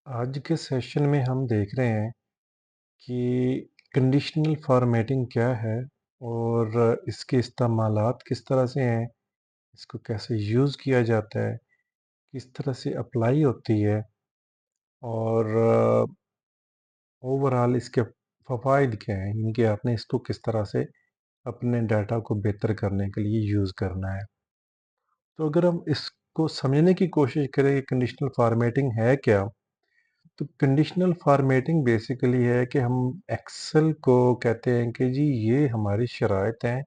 आज के सेशन में हम देख रहे हैं कि कंडीशनल फॉर्मेटिंग क्या है और इसके इस्तेमालात किस तरह से हैं, इसको कैसे यूज़ किया जाता है, किस तरह से अप्लाई होती है और ओवरऑल इसके फ़वाइद क्या हैं, यानी कि आपने इसको किस तरह से अपने डाटा को बेहतर करने के लिए यूज़ करना है। तो अगर हम इसको समझने की कोशिश करें कि कंडीशनल फॉर्मेटिंग है क्या? तो कंडीशनल फॉर्मेटिंग बेसिकली है कि हम एक्सेल को कहते हैं कि जी ये हमारी शराइत हैं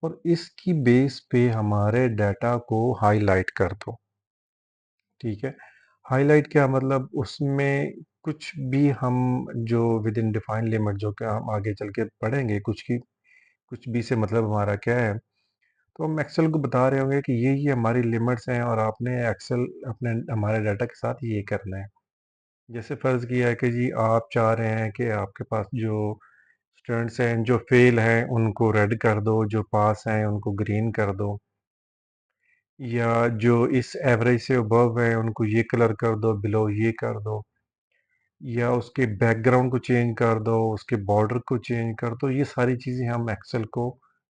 और इसकी बेस पे हमारे डाटा को हाईलाइट कर दो। ठीक है, हाईलाइट क्या मतलब उसमें कुछ भी हम जो विद इन डिफाइंड लिमिट जो कि हम आगे चल के पढ़ेंगे कुछ भी से मतलब हमारा क्या है। तो हम एक्सेल को बता रहे होंगे कि ये हमारी लिमिट्स हैं और आपने एक्सेल अपने हमारे डाटा के साथ ये करना है। जैसे फ़र्ज़ किया है कि जी आप चाह रहे हैं कि आपके पास जो स्टूडेंट्स हैं जो फ़ेल हैं उनको रेड कर दो, जो पास हैं उनको ग्रीन कर दो, या जो इस एवरेज से अबव हैं उनको ये कलर कर दो, बिलो ये कर दो, या उसके बैकग्राउंड को चेंज कर दो, उसके बॉर्डर को चेंज कर दो। ये सारी चीज़ें हम एक्सेल को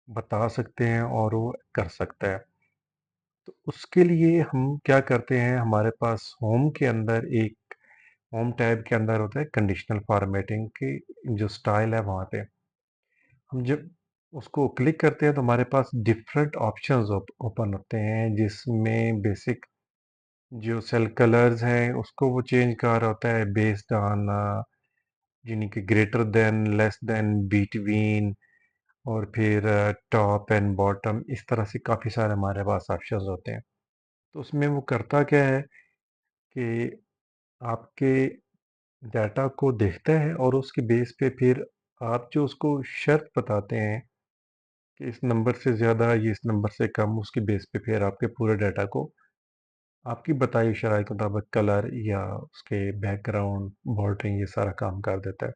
बता सकते हैं और वो कर सकता है। तो उसके लिए हम क्या करते हैं, हमारे पास होम के अंदर एक होम टैब के अंदर होता है कंडीशनल फॉर्मेटिंग की जो स्टाइल है वहाँ पे हम जब उसको क्लिक करते हैं तो हमारे पास डिफरेंट ऑप्शंस ओपन होते हैं जिसमें बेसिक जो सेल कलर्स हैं उसको वो चेंज कर रहा होता है बेस्ड ऑन यानी कि greater than, less than, between, और फिर टॉप एंड बॉटम, इस तरह से काफ़ी सारे हमारे पास ऑप्शंस होते हैं। तो उसमें वो करता क्या है कि आपके डाटा को देखता है और उसके बेस पे फिर आप जो उसको शर्त बताते हैं कि इस नंबर से ज़्यादा, ये इस नंबर से कम, उसके बेस पे फिर आपके पूरे डाटा को आपकी बताई शराइ के मुताबिक कलर या उसके बैकग्राउंड, बॉर्डरिंग ये सारा काम कर देता है।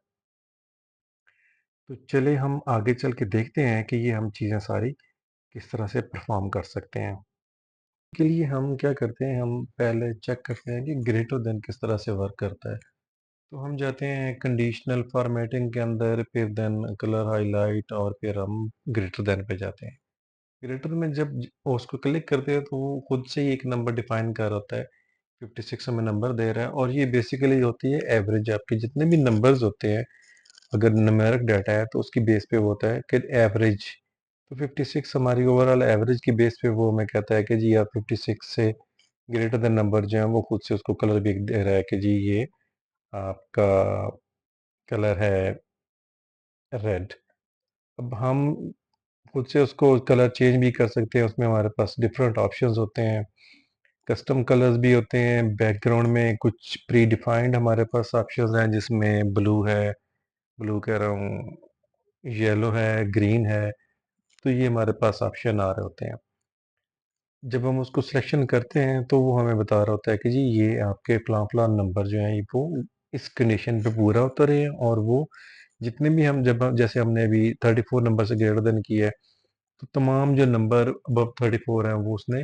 तो चलिए हम आगे चल के देखते हैं कि ये हम चीज़ें सारी किस तरह से परफ़ॉर्म कर सकते हैं। के लिए हम क्या करते हैं, हम पहले चेक करते हैं कि ग्रेटर देन किस तरह से वर्क करता है। तो हम जाते हैं कंडीशनल फॉर्मेटिंग के अंदर, फिर देन कलर हाइलाइट, और फिर हम ग्रेटर देन पे जाते हैं। ग्रेटर में जब उसको क्लिक करते हैं तो वो खुद से ही एक नंबर डिफाइन कर होता है। 56 हमें नंबर दे रहा है और ये बेसिकली होती है एवरेज। आपके जितने भी नंबर्स होते हैं, अगर न्यूमेरिक डाटा है तो उसकी बेस पे वो होता है कि एवरेज। तो 56 हमारी ओवरऑल एवरेज की बेस पे वो हमें कहता है कि जी आप 56 से ग्रेटर देन नंबर जो है वो खुद से उसको कलर भी दे रहा है कि जी ये आपका कलर है रेड। अब हम खुद से उसको कलर चेंज भी कर सकते हैं, उसमें हमारे पास डिफरेंट ऑप्शंस होते हैं। कस्टम कलर्स भी होते हैं, बैकग्राउंड में कुछ प्री डिफाइंड हमारे पास ऑप्शंस हैं जिसमें ब्लू है, ब्लू कह रहा हूँ, येलो है, ग्रीन है। तो ये हमारे पास ऑप्शन आ रहे होते हैं। जब हम उसको सिलेक्शन करते हैं तो वो हमें बता रहा होता है कि जी ये आपके फलां-फलां नंबर जो हैं वो इस कंडीशन पे पूरा उतरे हैं, और वो जितने भी हम जब जैसे हमने अभी 34 नंबर से ग्रेटर देन किया है, तो तमाम जो नंबर अबव 34 हैं वो उसने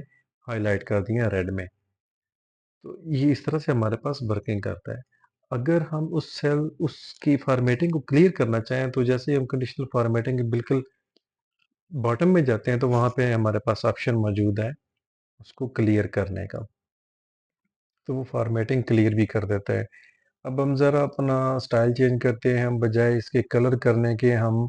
हाइलाइट कर दिए हैं रेड में। तो ये इस तरह से हमारे पास वर्किंग करता है। अगर हम उसकी फॉर्मेटिंग को क्लियर करना चाहें तो जैसे ही हम कंडीशनल फॉर्मेटिंग के बिल्कुल बॉटम में जाते हैं तो वहाँ पे हमारे पास ऑप्शन मौजूद है उसको क्लियर करने का। तो वो फॉर्मेटिंग क्लियर भी कर देता है। अब हम ज़रा अपना स्टाइल चेंज करते हैं, हम बजाय इसके कलर करने के हम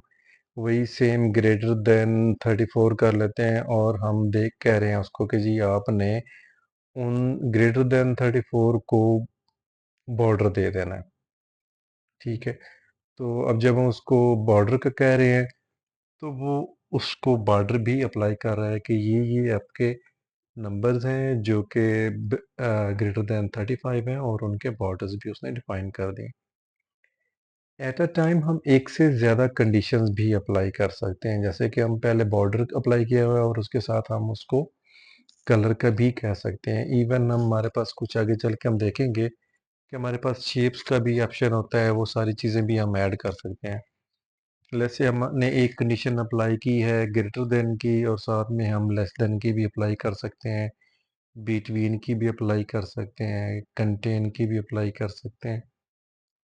वही सेम ग्रेटर देन 34 कर लेते हैं, और हम देख कह रहे हैं उसको कि जी आपने उन ग्रेटर देन 34 को बॉर्डर दे देना है। ठीक है? तो अब जब हम उसको बॉर्डर का कह रहे हैं तो वो उसको बॉर्डर भी अप्लाई कर रहा है कि ये आपके नंबर्स हैं जो कि ग्रेटर देन 35 हैं, और उनके बॉर्डर्स भी उसने डिफाइन कर दिए। एट अ टाइम हम एक से ज़्यादा कंडीशंस भी अप्लाई कर सकते हैं, जैसे कि हम पहले बॉर्डर अप्लाई किया हुआ है और उसके साथ हम उसको कलर का भी कह सकते हैं। इवन हम हमारे पास कुछ आगे चल के हम देखेंगे कि हमारे पास शेप्स का भी ऑप्शन होता है, वो सारी चीज़ें भी हम ऐड कर सकते हैं। लेट्स से हमने एक कंडीशन अप्लाई की है ग्रेटर देन की, और साथ में हम लेस देन की भी अप्लाई कर सकते हैं। बिटवीन की भी अप्लाई कर सकते हैं, कंटेन की भी अप्लाई कर सकते हैं।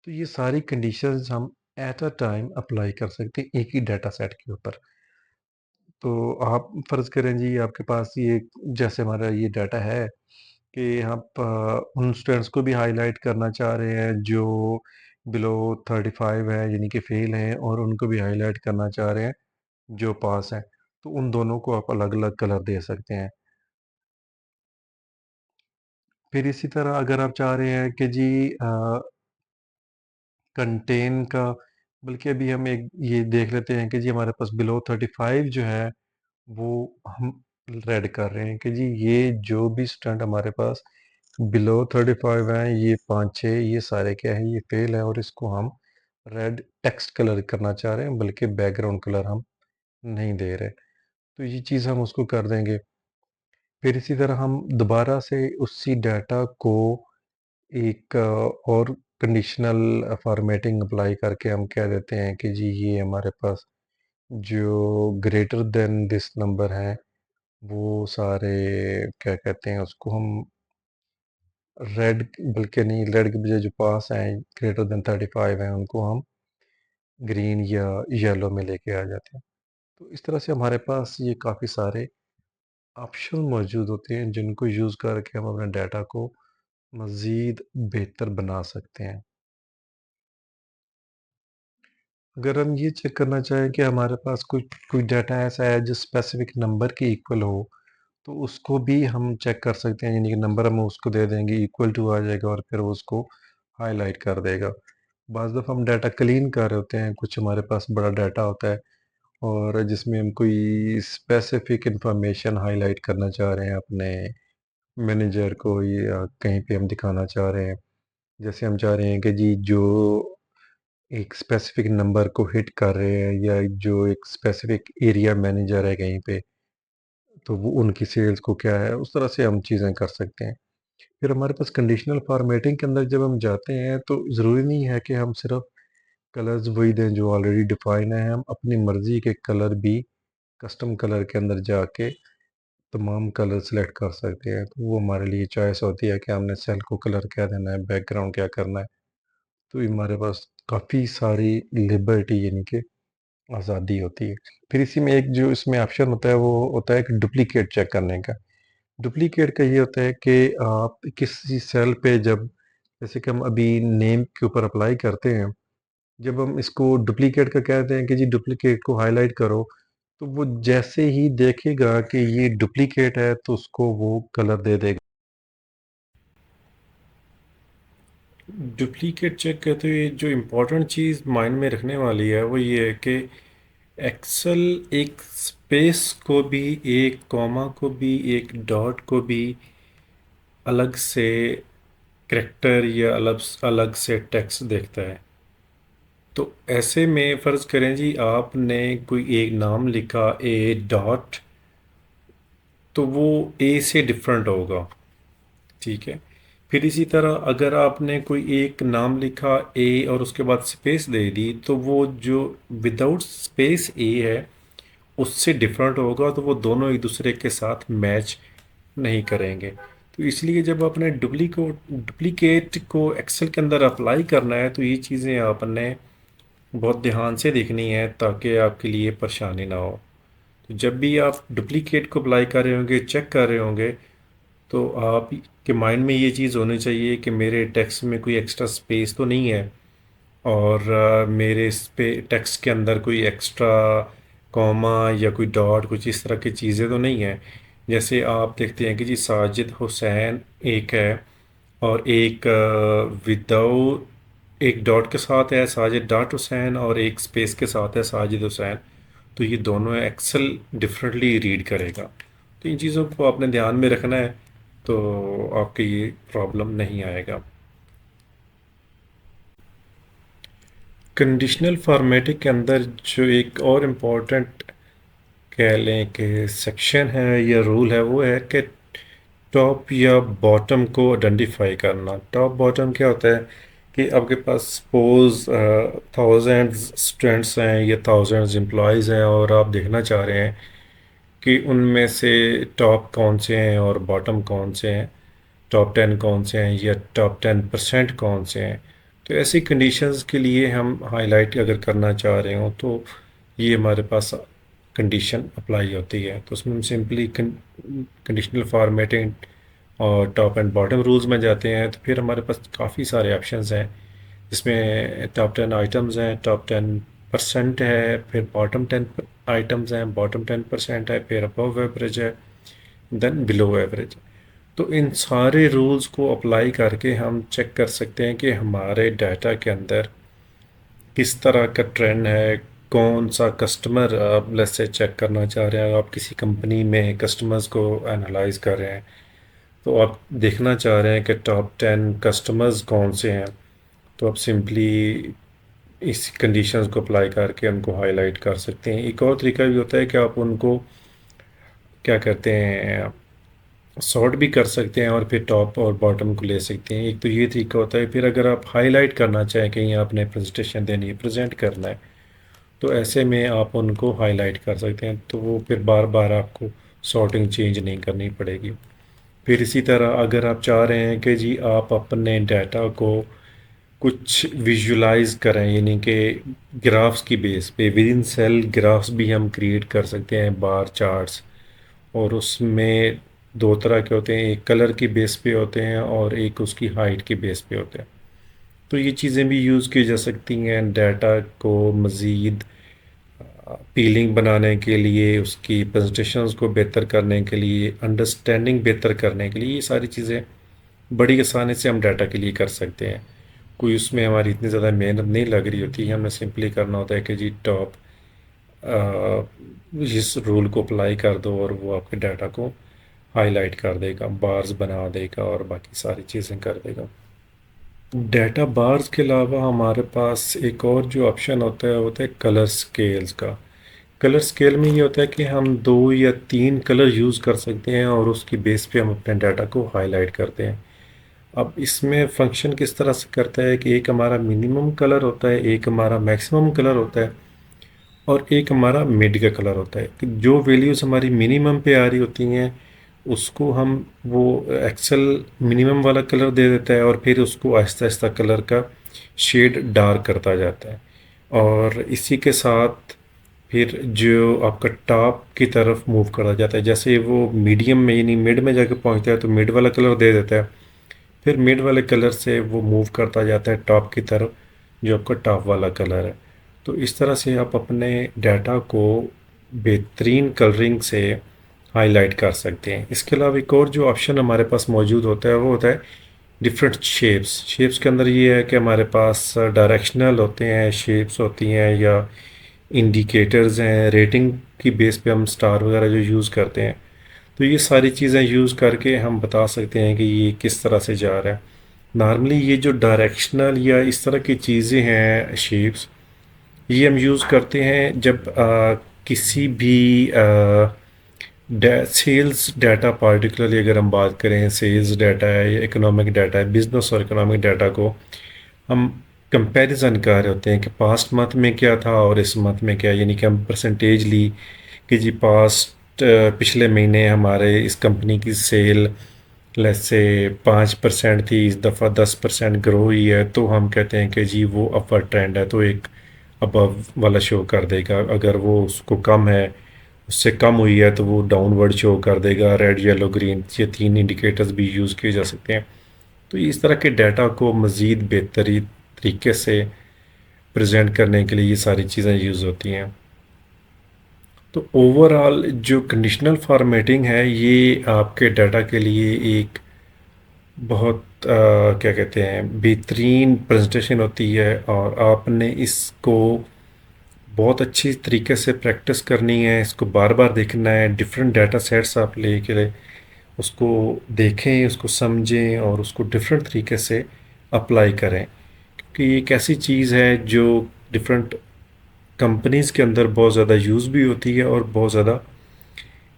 तो ये सारी कंडीशंस हम एट अ टाइम अप्लाई कर सकते हैं एक ही डाटा सेट के ऊपर। तो आप फ़र्ज़ करें जी आपके पास ये जैसे हमारा ये डाटा है कि आप उन स्टूडेंट्स को भी हाइलाइट करना चाह रहे हैं जो बिलो 35 है यानी कि फ़ेल हैं और उनको भी हाइलाइट करना चाह रहे हैं जो पास हैं। तो उन दोनों को आप अलग-अलग कलर दे सकते हैं। फिर इसी तरह अगर आप चाह रहे हैं कि जी कंटेन का बल्कि अभी हम एक ये देख लेते हैं कि जी हमारे पास बिलो 35 जो है वो हम रेड कर रहे हैं कि जी ये जो भी स्टूडेंट हमारे पास बिलो 35 हैं ये 5-6 ये सारे क्या है ये फेल है और इसको हम रेड टेक्स्ट कलर करना चाह रहे हैं बल्कि बैकग्राउंड कलर हम नहीं दे रहे। तो ये चीज़ हम उसको कर देंगे। फिर इसी तरह हम दोबारा से उसी डाटा को एक और कंडीशनल फॉर्मेटिंग अप्लाई करके हम कह देते हैं कि जी ये हमारे पास जो ग्रेटर देन दिस नंबर है वो सारे क्या कहते हैं उसको हम रेड बल्कि नहीं रेड के बजाय जो पास हैं ग्रेटर देन 35 हैं उनको हम ग्रीन या येलो में लेके आ जाते हैं। तो इस तरह से हमारे पास ये काफ़ी सारे ऑप्शन मौजूद होते हैं जिनको यूज़ करके हम अपने डाटा को मज़ीद बेहतर बना सकते हैं। अगर हम ये चेक करना चाहें कि हमारे पास कोई डाटा ऐसा है जो स्पेसिफिक नंबर के इक्वल हो, तो उसको भी हम चेक कर सकते हैं यानी कि नंबर हम उसको दे देंगे इक्वल टू आ जाएगा और फिर वो उसको हाईलाइट कर देगा। बाज़ दफ़ा हम डाटा क्लीन कर रहे होते हैं, कुछ हमारे पास बड़ा डाटा होता है और जिसमें हम कोई स्पेसिफिक इंफॉर्मेशन हाईलाइट करना चाह रहे हैं अपने मैनेजर को या कहीं पे हम दिखाना चाह रहे हैं। जैसे हम चाह रहे हैं कि जी जो एक स्पेसिफिक नंबर को हिट कर रहे हैं या जो एक स्पेसिफिक एरिया मैनेजर है कहीं पे, तो वो उनकी सेल्स को क्या है, उस तरह से हम चीज़ें कर सकते हैं। फिर हमारे पास कंडीशनल फॉर्मेटिंग के अंदर जब हम जाते हैं, तो ज़रूरी नहीं है कि हम सिर्फ़ कलर्स वही दें जो ऑलरेडी डिफ़ाइन है, हम अपनी मर्ज़ी के कलर भी कस्टम कलर के अंदर जाके तमाम कलर सेलेक्ट कर सकते हैं। तो वो हमारे लिए चॉइस होती है कि हमने सेल को कलर क्या देना है, बैकग्राउंड क्या करना है। तो ये हमारे पास काफ़ी सारी लिबर्टी यानी कि आज़ादी होती है। फिर इसी में एक जो इसमें ऑप्शन होता है वो होता है कि डुप्लीकेट चेक करने का। डुप्लीकेट का ये होता है कि आप किसी सेल पे जब जैसे कि हम अभी नेम के ऊपर अप्लाई करते हैं, जब हम इसको डुप्लीकेट का कहते हैं कि जी डुप्लीकेट को हाइलाइट करो, तो वो जैसे ही देखेगा कि ये डुप्लीकेट है तो उसको वो कलर दे देगा। डुप्लीकेट चेक करते हुए जो इम्पोर्टेंट चीज़ माइंड में रखने वाली है वो ये है कि एक्सेल एक स्पेस को भी, एक कॉमा को भी, एक डॉट को भी अलग से करैक्टर या अलग अलग से टेक्स्ट देखता है। तो ऐसे में फ़र्ज़ करें जी आपने कोई एक नाम लिखा ए डॉट, तो वो ए से डिफरेंट होगा, ठीक है। फिर इसी तरह अगर आपने कोई एक नाम लिखा ए और उसके बाद स्पेस दे दी, तो वो जो विदाउट स्पेस ए है उससे डिफरेंट होगा, तो वो दोनों एक दूसरे के साथ मैच नहीं करेंगे। तो इसलिए जब आपने डुप्लीकेट को एक्सेल के अंदर अप्लाई करना है तो ये चीज़ें आपने बहुत ध्यान से देखनी है ताकि आपके लिए परेशानी ना हो। तो जब भी आप डुप्लीकेट को अप्लाई कर रहे होंगे, चेक कर रहे होंगे, तो आप के माइंड में ये चीज़ होनी चाहिए कि मेरे टेक्स्ट में कोई एक्स्ट्रा स्पेस तो नहीं है और मेरे इस पे टेक्स्ट के अंदर कोई एक्स्ट्रा कॉमा या कोई डॉट कुछ इस तरह की चीज़ें तो नहीं है। जैसे आप देखते हैं कि जी साजिद हुसैन एक है और एक विदाउट एक डॉट के साथ है साजिद डॉट हुसैन और एक स्पेस के साथ है साजिद हुसैन। तो ये दोनों एक्सेल डिफरेंटली रीड करेगा। तो इन चीज़ों को आपने ध्यान में रखना है, तो आपके ये प्रॉब्लम नहीं आएगा। कंडीशनल फॉर्मेटिंग के अंदर जो एक और इम्पोर्टेंट कह लें कि सेक्शन है या रूल है वो है कि टॉप या बॉटम को आइडेंटिफाई करना। टॉप बॉटम क्या होता है कि आपके पास सपोज थाउजेंड्स स्टूडेंट्स हैं या थाउजेंड्स एम्प्लॉयज़ हैं और आप देखना चाह रहे हैं कि उनमें से टॉप कौन से हैं और बॉटम कौन से हैं, टॉप 10 कौन से हैं या टॉप 10% कौन से हैं। तो ऐसी कंडीशंस के लिए हम हाईलाइट अगर करना चाह रहे हो तो ये हमारे पास कंडीशन अप्लाई होती है। तो उसमें हम सिंपली कंडीशनल फॉर्मेटिंग और टॉप एंड बॉटम रूल्स में जाते हैं, तो फिर हमारे पास काफ़ी सारे ऑप्शंस हैं जिसमें टॉप 10 आइटम्स हैं, टॉप 10% है, फिर बॉटम 10 आइटम्स हैं, बॉटम 10% है, फिर अबव एवरेज है, देन बिलो एवरेज। तो इन सारे रूल्स को अप्लाई करके हम चेक कर सकते हैं कि हमारे डाटा के अंदर किस तरह का ट्रेंड है, कौन सा कस्टमर आप लेट्स से चेक करना चाह रहे हैं। आप किसी कंपनी में कस्टमर्स को एनालाइज कर रहे हैं, तो आप देखना चाह रहे हैं कि टॉप 10 कस्टमर्स कौन से हैं, तो आप सिंपली इस कंडीशंस को अप्लाई करके उनको हाईलाइट कर सकते हैं। एक और तरीका भी होता है कि आप उनको क्या कहते हैं सॉर्ट भी कर सकते हैं और फिर टॉप और बॉटम को ले सकते हैं। एक तो ये तरीका होता है। फिर अगर आप हाईलाइट करना चाहें कहीं आपने प्रेजेंटेशन देनी है, प्रेजेंट करना है, तो ऐसे में आप उनको हाईलाइट कर सकते हैं, तो वो फिर बार बार आपको सॉर्टिंग चेंज नहीं करनी पड़ेगी। फिर इसी तरह अगर आप चाह रहे हैं कि जी आप अपने डाटा को कुछ विजुलाइज करें, यानी कि ग्राफ्स की बेस पे विद इन सेल ग्राफ्स भी हम क्रिएट कर सकते हैं, बार चार्ट्स। और उसमें दो तरह के होते हैं, एक कलर की बेस पे होते हैं और एक उसकी हाइट की बेस पे होते हैं। तो ये चीज़ें भी यूज़ की जा सकती हैं डाटा को मज़ीद पीलिंग बनाने के लिए, उसकी प्रेजेंटेशंस को बेहतर करने के लिए, अंडरस्टैंडिंग बेहतर करने के लिए। ये सारी चीज़ें बड़ी आसानी से हम डाटा के लिए कर सकते हैं। कोई उसमें हमारी इतनी ज़्यादा मेहनत नहीं लग रही होती है। हमें सिंपली करना होता है कि जी टॉप इस रूल को अप्लाई कर दो और वो आपके डाटा को हाईलाइट कर देगा, बार्स बना देगा और बाकी सारी चीज़ें कर देगा। डाटा बार्स के अलावा हमारे पास एक और जो ऑप्शन होता है कलर स्केल्स का। कलर स्केल में ये होता है कि हम 2 या 3 कलर यूज़ कर सकते हैं और उसकी बेस पे हम अपने डाटा को हाईलाइट करते हैं। अब इसमें फंक्शन किस तरह से करता है कि एक हमारा मिनिमम कलर होता है, एक हमारा मैक्सिमम कलर होता है और एक हमारा मिड का कलर होता है। कि जो वैल्यूज़ हमारी मिनिमम पे आ रही होती हैं उसको हम वो एक्सेल मिनिमम वाला कलर दे देता है और फिर उसको आहिस्ता आहिस्ता कलर का शेड डार्क करता जाता है। और इसी के साथ फिर जो आपका टॉप की तरफ मूव करा जाता है, जैसे वो मीडियम में यानी मिड में जाके पहुंचता है तो मिड वाला कलर दे देता है, फिर मिड वाले कलर से वो मूव करता जाता है टॉप की तरफ जो आपका टॉप वाला कलर है। तो इस तरह से आप अपने डाटा को बेहतरीन कलरिंग से हाईलाइट कर सकते हैं। इसके अलावा एक और जो ऑप्शन हमारे पास मौजूद होता है वो होता है डिफरेंट शेप्स। शेप्स के अंदर ये है कि हमारे पास डायरेक्शनल होते हैं, शेप्स होती हैं या इंडिकेटर्स हैं, रेटिंग की बेस पे हम स्टार वगैरह जो यूज़ करते हैं। तो ये सारी चीज़ें यूज़ करके हम बता सकते हैं कि ये किस तरह से जा रहा है। नॉर्मली ये जो डायरेक्शनल या इस तरह की चीज़ें हैं शेप्स, ये हम यूज़ करते हैं जब किसी भी सेल्स डाटा, पार्टिकुलरली अगर हम बात करें सेल्स डाटा है या इकोनॉमिक डाटा है, बिजनेस और इकोनॉमिक डाटा को हम कंपैरिजन कर रहे होते हैं कि पास्ट मंथ में क्या था और इस मंथ में क्या, यानी कि हम परसेंटेज ली कि जी पास्ट पिछले महीने हमारे इस कंपनी की सेल लेट्स से 5% थी, इस दफ़ा 10% ग्रो हुई है, तो हम कहते हैं कि जी वो अपवर्ड ट्रेंड है, तो एक अबव वाला शो कर देगा। अगर वो उसको कम है, उससे कम हुई है, तो वो डाउनवर्ड शो कर देगा। रेड येलो ग्रीन ये 3 इंडिकेटर्स भी यूज़ किए जा सकते हैं। तो इस तरह के डाटा को मज़ीद बेहतरीन तरीके से प्रेजेंट करने के लिए ये सारी चीज़ें यूज़ होती हैं। तो ओवरऑल जो कंडीशनल फॉर्मेटिंग है ये आपके डाटा के लिए एक बहुत क्या कहते हैं बेहतरीन प्रेजेंटेशन होती है और आपने इसको बहुत अच्छी तरीके से प्रैक्टिस करनी है। इसको बार बार देखना है, डिफरेंट डाटा सेट्स आप लेके उसको देखें, उसको समझें और उसको डिफरेंट तरीके से अप्लाई करें, क्योंकि ये एक ऐसी चीज़ है जो डिफरेंट कंपनीज़ के अंदर बहुत ज़्यादा यूज़ भी होती है और बहुत ज़्यादा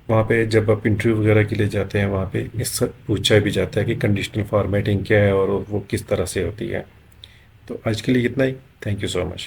वहाँ पे जब आप इंटरव्यू वगैरह के लिए जाते हैं वहाँ पे इस पूछा भी जाता है कि कंडीशनल फॉर्मेटिंग क्या है और वो किस तरह से होती है। तो आज के लिए इतना ही। Thank you so much.